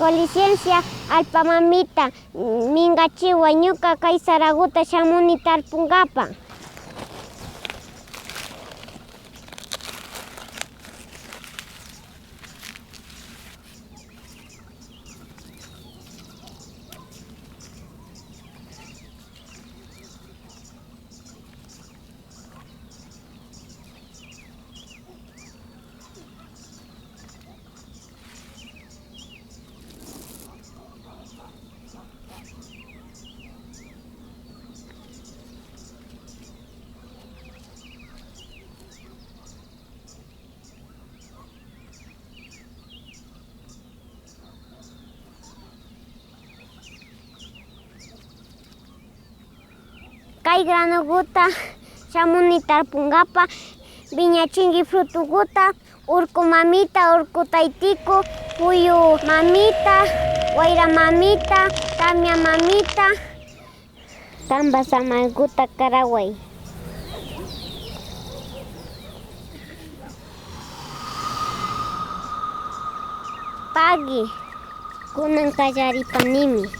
con licencia alpa mamita mingachiwa ñuka kay Saraguta shamuni tarpungapa. Kay granuguta shamuni tarpungapa viñachinki frutuguta urku mamita, urku taytiku, puyu mamita, wayra mamita, tamia mamita, tamba samaykuta karaway. Pagi kunan kallaripanimi.